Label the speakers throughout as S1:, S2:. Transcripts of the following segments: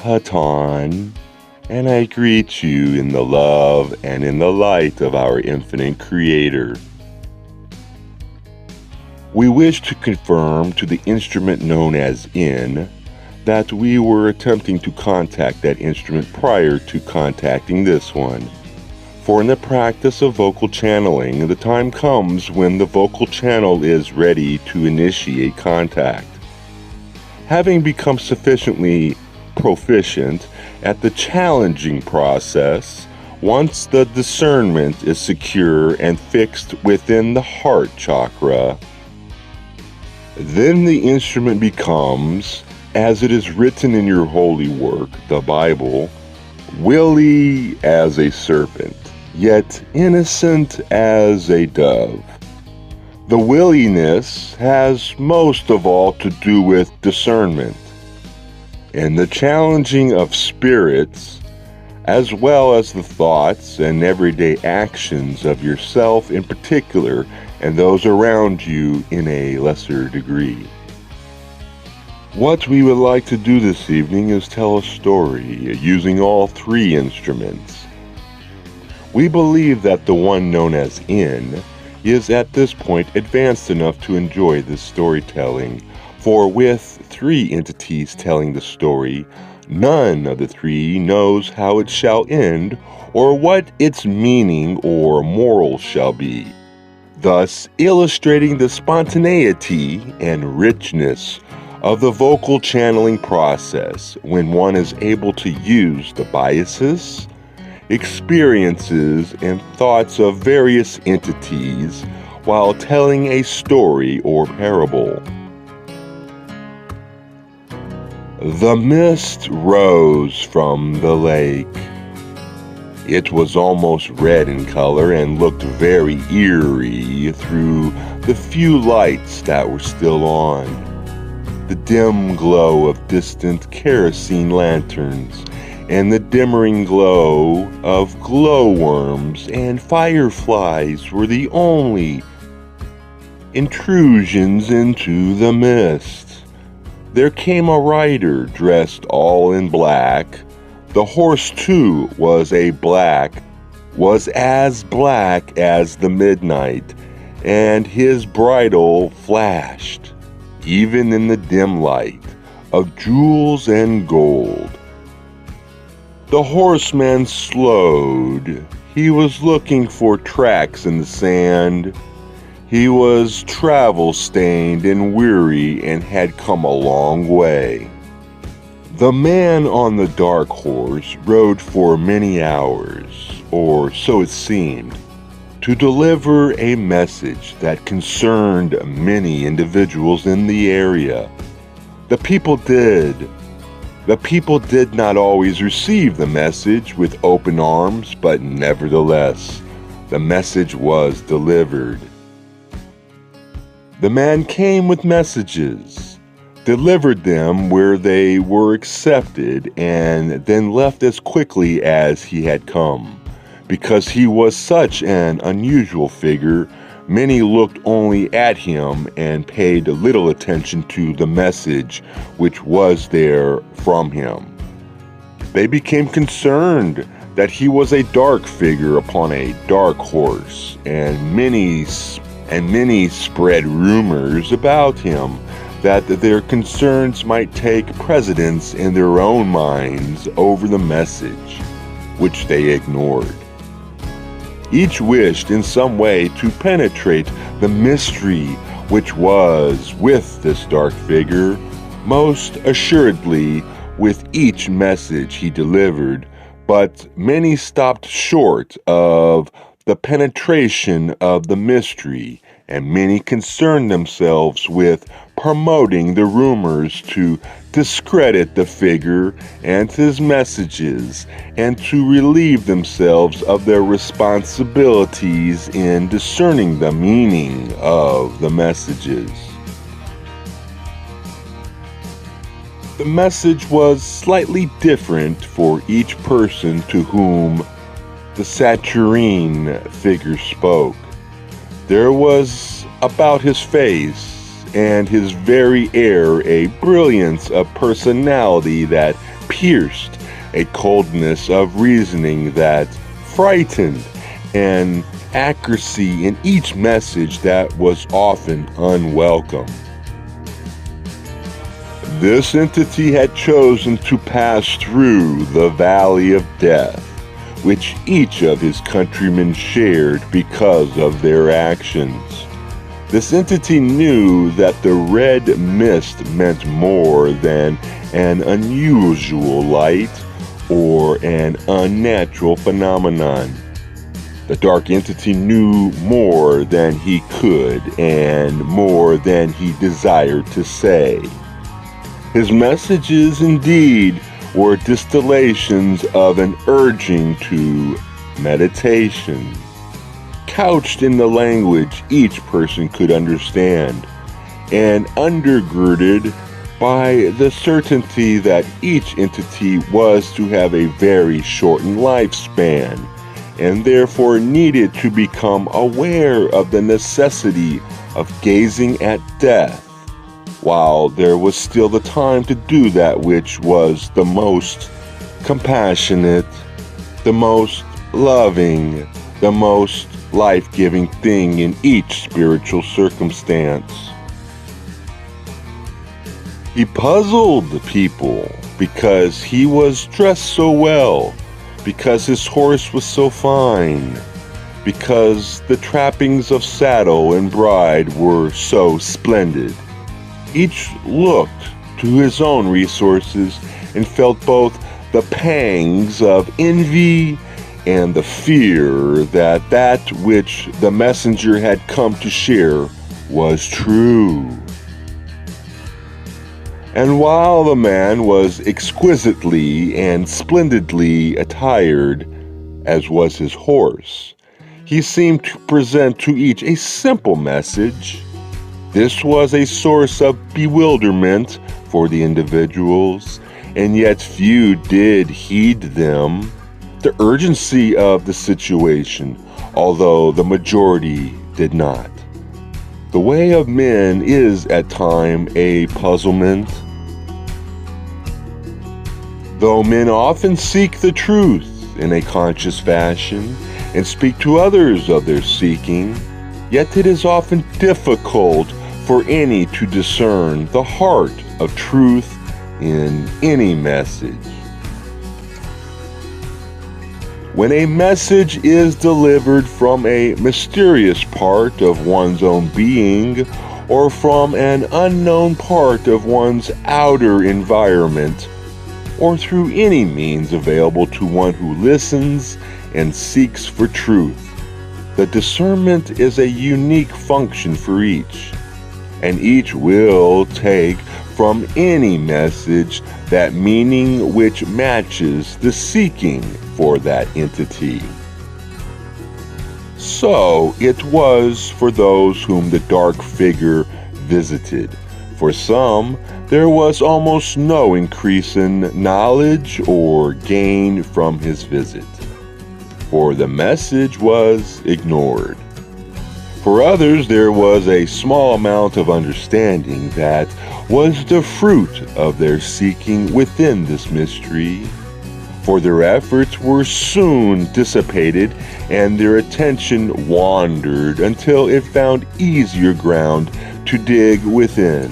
S1: Hatonn, and I greet you in the love and in the light of our infinite Creator. We wish to confirm to the instrument known as In that we were attempting to contact that instrument prior to contacting this one. For in the practice of vocal channeling, the time comes when the vocal channel is ready to initiate contact. Having become sufficiently proficient at the challenging process, once the discernment is secure and fixed within the heart chakra, then the instrument becomes, as it is written in your holy work, the Bible, willy as a serpent, yet innocent as a dove. The williness has most of all to do with discernment. And the challenging of spirits, as well as the thoughts and everyday actions of yourself in particular, and those around you in a lesser degree. What we would like to do this evening is tell a story using all three instruments. We believe that the one known as In is at this point advanced enough to enjoy this storytelling, for with three entities telling the story, none of the three knows how it shall end or what its meaning or moral shall be, thus illustrating the spontaneity and richness of the vocal channeling process when one is able to use the biases, experiences, and thoughts of various entities while telling a story or parable. The mist rose from the lake. It was almost red in color and looked very eerie through the few lights that were still on. The dim glow of distant kerosene lanterns and the dimmering glow of glowworms and fireflies were the only intrusions into the mist. There came a rider dressed all in black. The horse too was as black as the midnight, and his bridle flashed, even in the dim light, of jewels and gold. The horseman slowed. He was looking for tracks in the sand. He was travel-stained and weary and had come a long way. The man on the dark horse rode for many hours, or so it seemed, to deliver a message that concerned many individuals in the area. The people did not always receive the message with open arms, but nevertheless, the message was delivered. The man came with messages, delivered them where they were accepted, and then left as quickly as he had come. Because he was such an unusual figure, many looked only at him and paid little attention to the message which was there from him. They became concerned that he was a dark figure upon a dark horse, and many spread rumors about him that their concerns might take precedence in their own minds over the message, which they ignored. Each wished in some way to penetrate the mystery which was with this dark figure, most assuredly with each message he delivered, but many stopped short of the penetration of the mystery, and many concerned themselves with promoting the rumors to discredit the figure and his messages, and to relieve themselves of their responsibilities in discerning the meaning of the messages. The message was slightly different for each person to whom the Saturine figure spoke. There was about his face and his very air a brilliance of personality that pierced, a coldness of reasoning that frightened, and accuracy in each message that was often unwelcome. This entity had chosen to pass through the valley of death, which each of his countrymen shared because of their actions. This entity knew that the red mist meant more than an unusual light or an unnatural phenomenon. The dark entity knew more than he could and more than he desired to say. His messages, indeed, were distillations of an urging to meditation, couched in the language each person could understand, and undergirded by the certainty that each entity was to have a very shortened lifespan, and therefore needed to become aware of the necessity of gazing at death, while there was still the time to do that which was the most compassionate, the most loving, the most life-giving thing in each spiritual circumstance. He puzzled the people because he was dressed so well, because his horse was so fine, because the trappings of saddle and bride were so splendid. Each looked to his own resources and felt both the pangs of envy and the fear that that which the messenger had come to share was true. And while the man was exquisitely and splendidly attired, as was his horse, he seemed to present to each a simple message. This was a source of bewilderment for the individuals, and yet few did heed them. The urgency of the situation, although the majority did not. The way of men is at times a puzzlement. Though men often seek the truth in a conscious fashion and speak to others of their seeking, yet it is often difficult for any to discern the heart of truth in any message. When a message is delivered from a mysterious part of one's own being or from an unknown part of one's outer environment, or through any means available to one who listens and seeks for truth, the discernment is a unique function for each, and each will take from any message that meaning which matches the seeking for that entity. So it was for those whom the dark figure visited. For some, there was almost no increase in knowledge or gain from his visit, for the message was ignored. For others, there was a small amount of understanding that was the fruit of their seeking within this mystery, for their efforts were soon dissipated and their attention wandered until it found easier ground to dig within.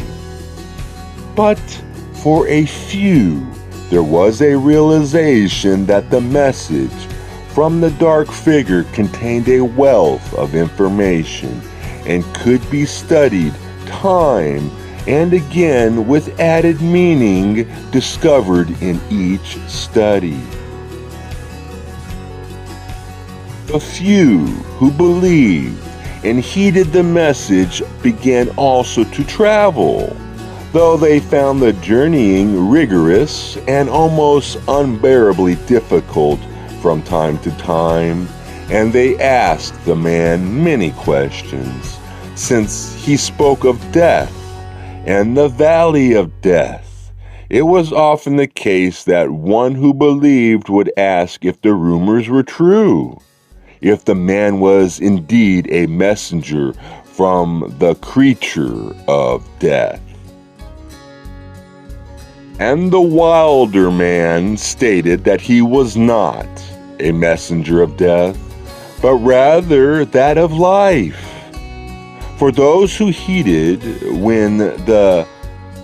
S1: But for a few, there was a realization that the message from the dark figure contained a wealth of information and could be studied time and again with added meaning discovered in each study. The few who believed and heeded the message began also to travel, though they found the journeying rigorous and almost unbearably difficult from time to time, and they asked the man many questions, since he spoke of death and the valley of death. It was often the case that one who believed would ask if the rumors were true, if the man was indeed a messenger from the creature of death. And the wilder man stated that he was not a messenger of death, but rather that of life. For those who heeded when the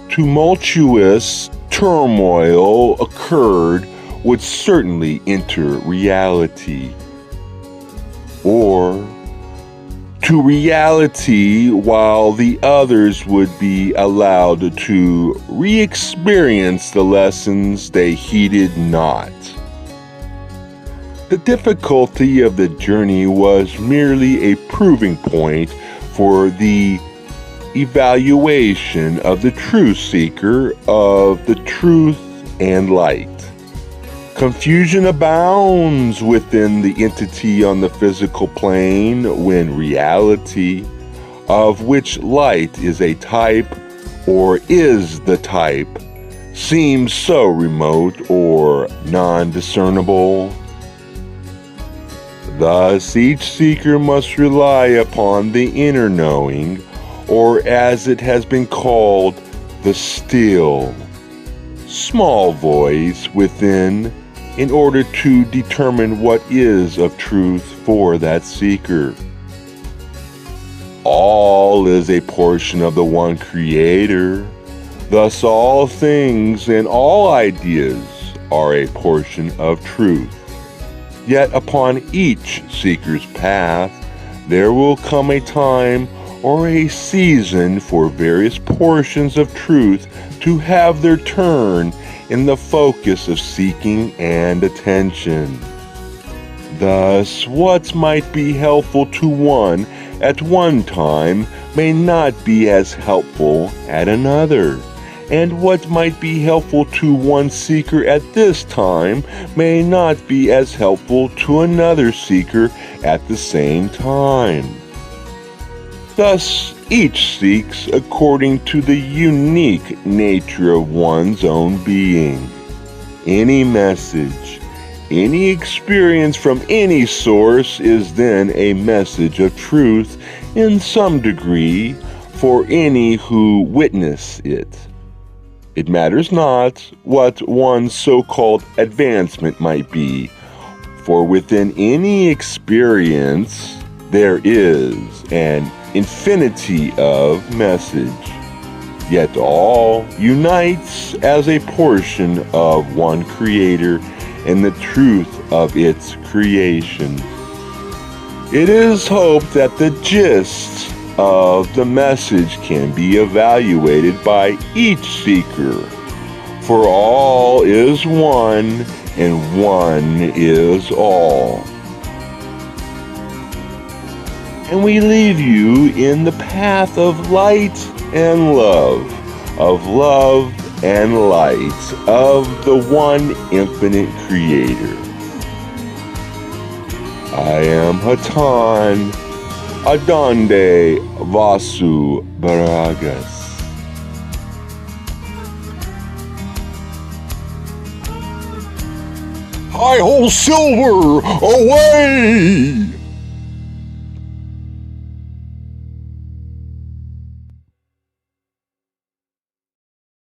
S1: tumultuous turmoil occurred would certainly enter reality. Or to reality, while the others would be allowed to re-experience the lessons they heeded not. The difficulty of the journey was merely a proving point for the evaluation of the true seeker of the truth and light. Confusion abounds within the entity on the physical plane when reality, of which light is a type or is the type, seems so remote or non-discernible. Thus, each seeker must rely upon the inner knowing, or as it has been called, the still, small voice within, in order to determine what is of truth for that seeker. All is a portion of the one Creator. Thus, all things and all ideas are a portion of truth. Yet upon each seeker's path, there will come a time or a season for various portions of truth to have their turn in the focus of seeking and attention. Thus, what might be helpful to one at one time may not be as helpful at another. And what might be helpful to one seeker at this time may not be as helpful to another seeker at the same time. Thus, each seeks according to the unique nature of one's own being. Any message, any experience from any source is then a message of truth in some degree for any who witness it. It matters not what one's so-called advancement might be, for within any experience there is an infinity of message, yet all unites as a portion of one Creator in the truth of its creation. It is hoped that the gist of the message can be evaluated by each seeker, for all is one and one is all. And we leave you in the path of light and love and light of the one infinite Creator. I am Hatonn, Adonde Vasu Baragas. Hi-ho, silver, away!